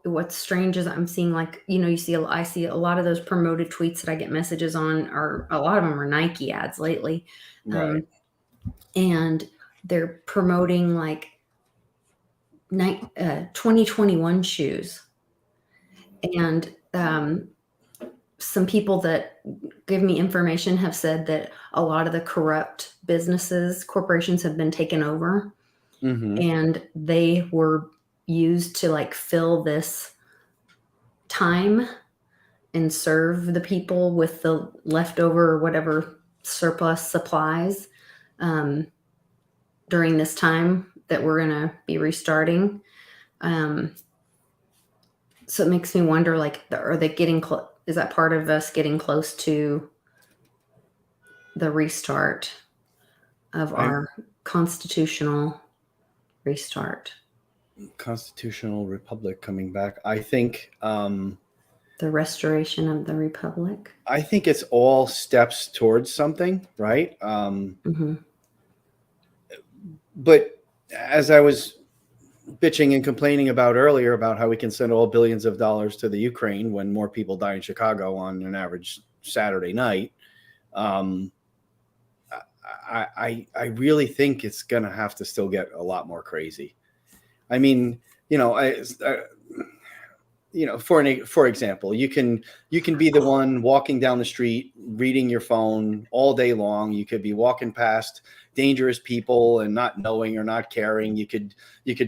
Speaker 1: what's strange is I'm seeing like, I see a lot of those promoted tweets that I get messages on, are a lot of them are Nike ads lately.
Speaker 2: Right.
Speaker 1: And they're promoting like 2021 shoes. And some people that give me information have said that a lot of the corrupt corporations have been taken over, and they were used to like fill this time and serve the people with the leftover or whatever surplus supplies during this time that we're going to be restarting. So it makes me wonder, like, are they getting is that part of us getting close to the restart of our constitutional restart?
Speaker 2: Constitutional republic coming back. I think
Speaker 1: the restoration of the republic.
Speaker 2: I think it's all steps towards something, right? But as I was bitching and complaining about earlier about how we can send all billions of dollars to the Ukraine when more people die in Chicago on an average Saturday night, I really think it's going to have to still get a lot more crazy. I mean, for example, you can be the one walking down the street, reading your phone all day long. You could be walking past dangerous people and not knowing or not caring. You could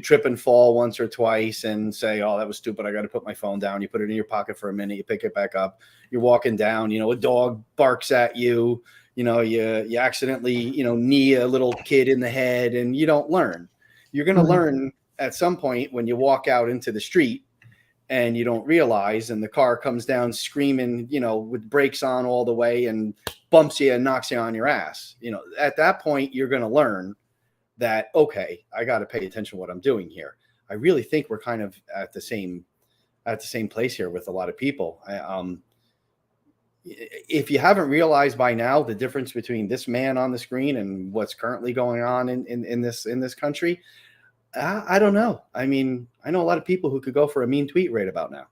Speaker 2: trip and fall once or twice and say, oh, that was stupid, I got to put my phone down. You put it in your pocket for a minute, you pick it back up. You're walking down, a dog barks at you. you accidentally, knee a little kid in the head and you don't learn. You're going to learn at some point when you walk out into the street and you don't realize, and the car comes down screaming, with brakes on all the way and bumps you and knocks you on your ass. At that point, you're going to learn that, okay, I got to pay attention to what I'm doing here. I really think we're kind of at the same place here with a lot of people. If you haven't realized by now the difference between this man on the screen and what's currently going on in this country, I don't know. I mean, I know a lot of people who could go for a mean tweet right about now.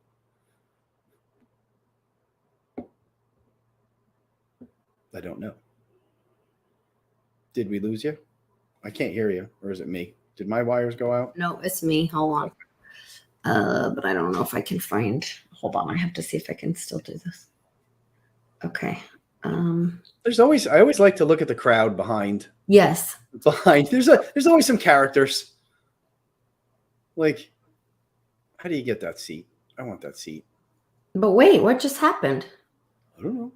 Speaker 2: I don't know. Did we lose you? I can't hear you. Or is it me? Did my wires go out?
Speaker 1: No, it's me. Hold on. But I don't know if I can find. Hold on. I have to see if I can still do this. Okay.
Speaker 2: I always like to look at the crowd behind.
Speaker 1: Yes.
Speaker 2: There's always some characters. Like, how do you get that seat? I want that seat.
Speaker 1: But wait, what just happened?
Speaker 2: I don't know.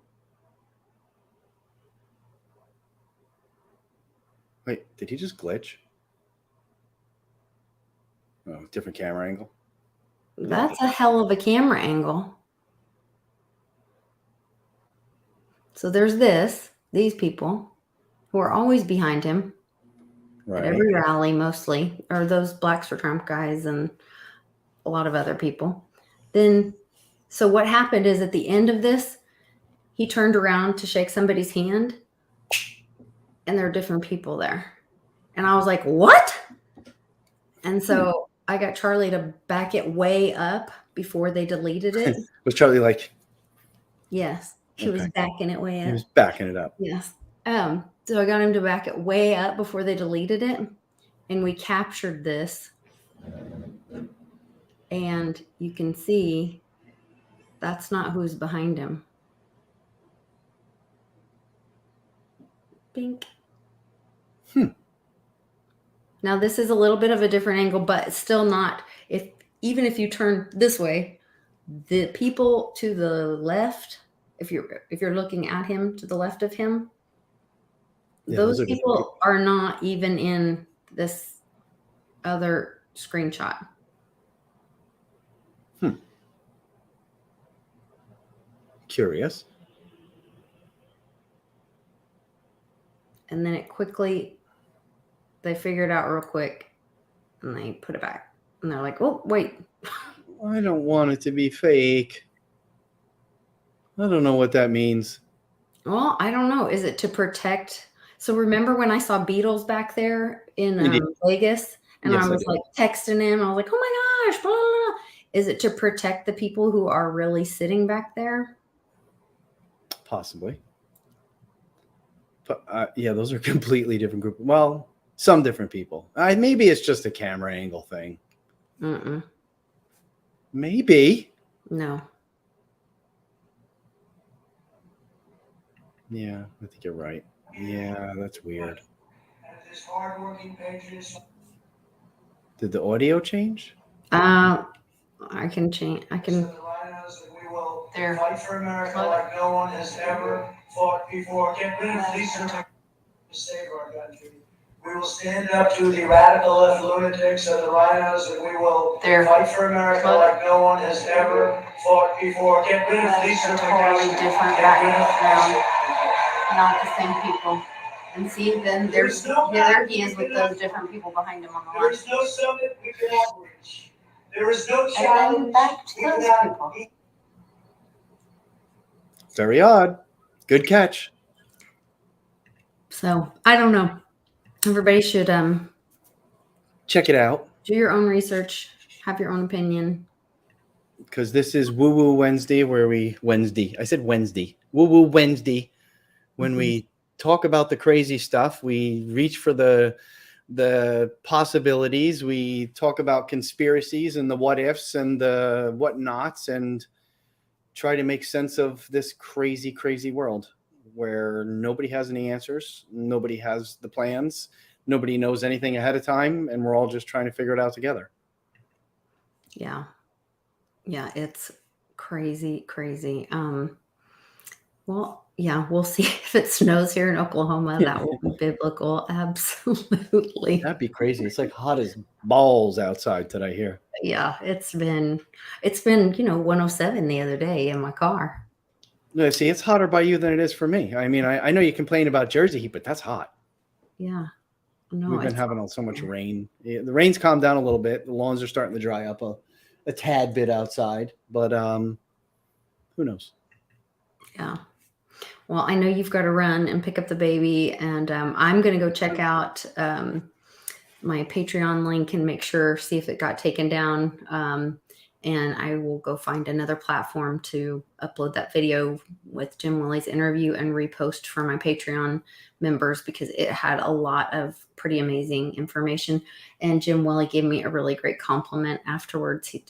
Speaker 2: Wait, did he just glitch? Oh, different camera angle.
Speaker 1: That's a hell of a camera angle. So there's these people who are always behind him. Right. At every rally, mostly, or those Blacks for Trump guys and a lot of other people. Then, so what happened is at the end of this, he turned around to shake somebody's hand, and there are different people there. And I was like, what? And so I got Charlie to back it way up before they deleted it.
Speaker 2: Was Charlie like?
Speaker 1: Yes, he was backing it way up.
Speaker 2: He was backing it up.
Speaker 1: Yes. So I got him to back it way up before they deleted it. And we captured this. And you can see that's not who's behind him. Bink. Now this is a little bit of a different angle, but it's still not. Even if you turn this way, the people to the left, if you're looking at him to the left of him, those people are not even in this other screenshot.
Speaker 2: Curious.
Speaker 1: And then they figured out real quick and they put it back. And they're like, oh, wait.
Speaker 2: I don't want it to be fake. I don't know what that means.
Speaker 1: Well, I don't know. Is it to protect? So remember when I saw Beatles back there in Vegas and I was like texting him. I was like, oh my gosh, blah, blah, blah. Is it to protect the people who are really sitting back there?
Speaker 2: Possibly. But yeah, those are completely different groups. Well, some different people. Maybe it's just a camera angle thing. Maybe.
Speaker 1: No.
Speaker 2: Yeah, I think you're right. Yeah, that's weird. Did the audio change?
Speaker 1: I can change. I can.
Speaker 3: There. Fight for America like no one has ever fought before. Get rid of these to save our country. We will stand up to the radical left lunatics and the rhinos, and we will fight for America like no one has ever fought before. Get rid of these
Speaker 1: totally different background, not the same people. And see, then there he is with those different people behind him on the left.
Speaker 3: There is no summit we cannot reach. There is no challenge.
Speaker 1: And then back to those people.
Speaker 2: Very odd. Good catch.
Speaker 1: So I don't know. Everybody should
Speaker 2: check it out.
Speaker 1: Do your own research. Have your own opinion.
Speaker 2: Because this is WuJu Wednesday, where I said Wednesday. WuJu Wednesday. When we talk about the crazy stuff, we reach for the possibilities. We talk about conspiracies and the what ifs and the what nots, and try to make sense of this crazy, crazy world where nobody has any answers. Nobody has the plans. Nobody knows anything ahead of time. And we're all just trying to figure it out together.
Speaker 1: Yeah. Yeah. It's crazy, crazy. Well, Yeah, we'll see if it snows here in Oklahoma. That will be biblical. Absolutely.
Speaker 2: That'd be crazy. It's like hot as balls outside today here.
Speaker 1: Yeah, it's been 107 the other day in my car.
Speaker 2: No, see, it's hotter by you than it is for me. I mean, I know you complain about Jersey heat, but that's hot.
Speaker 1: Yeah. No,
Speaker 2: We've been having so much rain. Yeah, the rain's calmed down a little bit. The lawns are starting to dry up a tad bit outside, but who knows?
Speaker 1: Yeah. Well, I know you've got to run and pick up the baby, and I'm going to go check out my Patreon link and see if it got taken down. And I will go find another platform to upload that video with Jim Willie's interview and repost for my Patreon members, because it had a lot of pretty amazing information. And Jim Willie gave me a really great compliment afterwards. He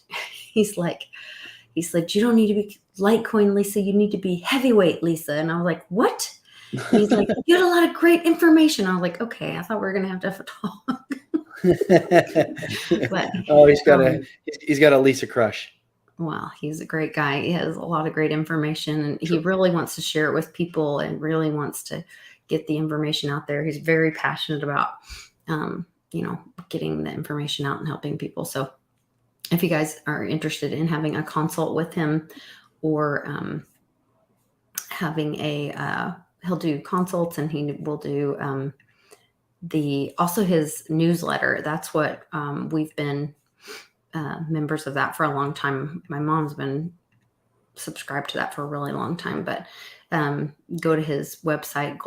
Speaker 1: said, you don't need to be Litecoin Lisa, you need to be heavyweight Lisa. And I was like, what? And he's like, you had a lot of great information. I was like, okay, I thought we were going to have a talk. But
Speaker 2: he's got a Lisa crush.
Speaker 1: Well, he's a great guy. He has a lot of great information, and he really wants to share it with people and really wants to get the information out there. He's very passionate about, getting the information out and helping people. So if you guys are interested in having a consult with him, or having he'll do consults, and he will do also his newsletter. That's what we've been members of that for a long time. My mom's been subscribed to that for a really long time, but go to his website,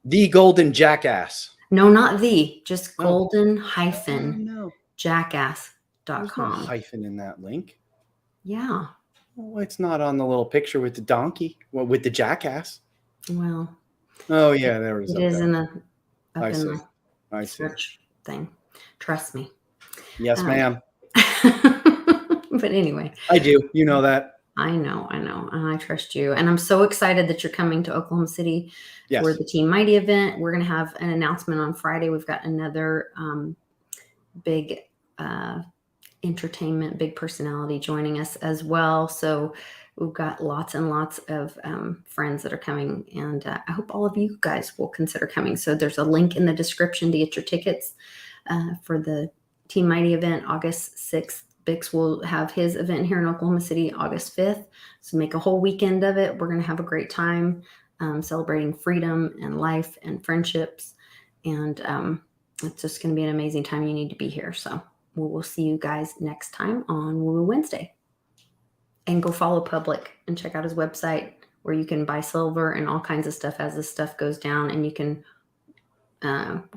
Speaker 2: the Golden Jackass.
Speaker 1: No, not just golden-jackass.com.
Speaker 2: No hyphen in that link.
Speaker 1: Yeah.
Speaker 2: Well, it's not on the little picture with the donkey, with the jackass.
Speaker 1: Well.
Speaker 2: Oh yeah, there it is.
Speaker 1: It is in the
Speaker 2: search
Speaker 1: thing. Trust me.
Speaker 2: Yes, ma'am.
Speaker 1: But anyway,
Speaker 2: I do. You know that.
Speaker 1: I know, and I trust you. And I'm so excited that you're coming to Oklahoma City for the Team Mighty event. We're going to have an announcement on Friday. We've got another big entertainment, big personality joining us as well. So we've got lots and lots of friends that are coming, and I hope all of you guys will consider coming. So there's a link in the description to get your tickets for the Team Mighty event, August 6th. Bix will have his event here in Oklahoma City August 5th. So make a whole weekend of it. We're going to have a great time celebrating freedom and life and friendships. And it's just going to be an amazing time. You need to be here. So we'll see you guys next time on WuJu Wednesday. And go follow Public and check out his website, where you can buy silver and all kinds of stuff as this stuff goes down. And you can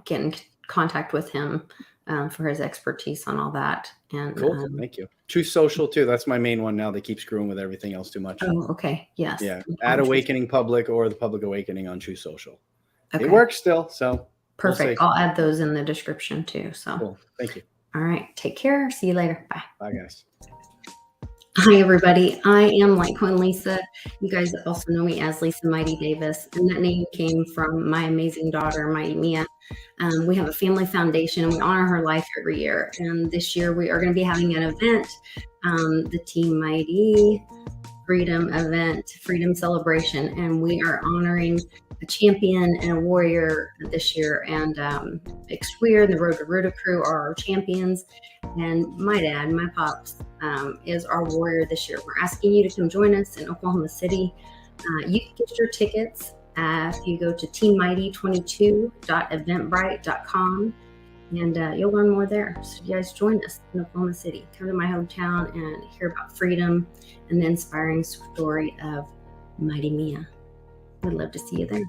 Speaker 1: get in contact with him for his expertise on all that. And
Speaker 2: cool. Thank you. Truth Social too. That's my main one now. They keep screwing with everything else too much.
Speaker 1: Oh, okay. Yes.
Speaker 2: Yeah. At Awakening Public or the Public Awakening on Truth Social. Okay. It works still. So
Speaker 1: perfect. I'll add those in the description too. So
Speaker 2: cool. Thank you.
Speaker 1: All right. Take care. See you later. Bye.
Speaker 2: Bye, guys.
Speaker 1: Hi, everybody. I am Litecoin Lisa. You guys also know me as Lisa Mighty Davis, and that name came from my amazing daughter, Mighty Mia. We have a family foundation, and we honor her life every year. And this year, we are going to be having an event, the Team Mighty Freedom event, Freedom Celebration, and we are honoring a champion and a warrior this year. And Xweir and the Road to Ruta crew are our champions. And my dad, my pops, is our warrior this year. We're asking you to come join us in Oklahoma City. You can get your tickets if you go to teammighty22.eventbrite.com, and you'll learn more there. So you guys join us in Oklahoma City. Come to my hometown and hear about freedom and the inspiring story of Mighty Mia. We'd love to see you there.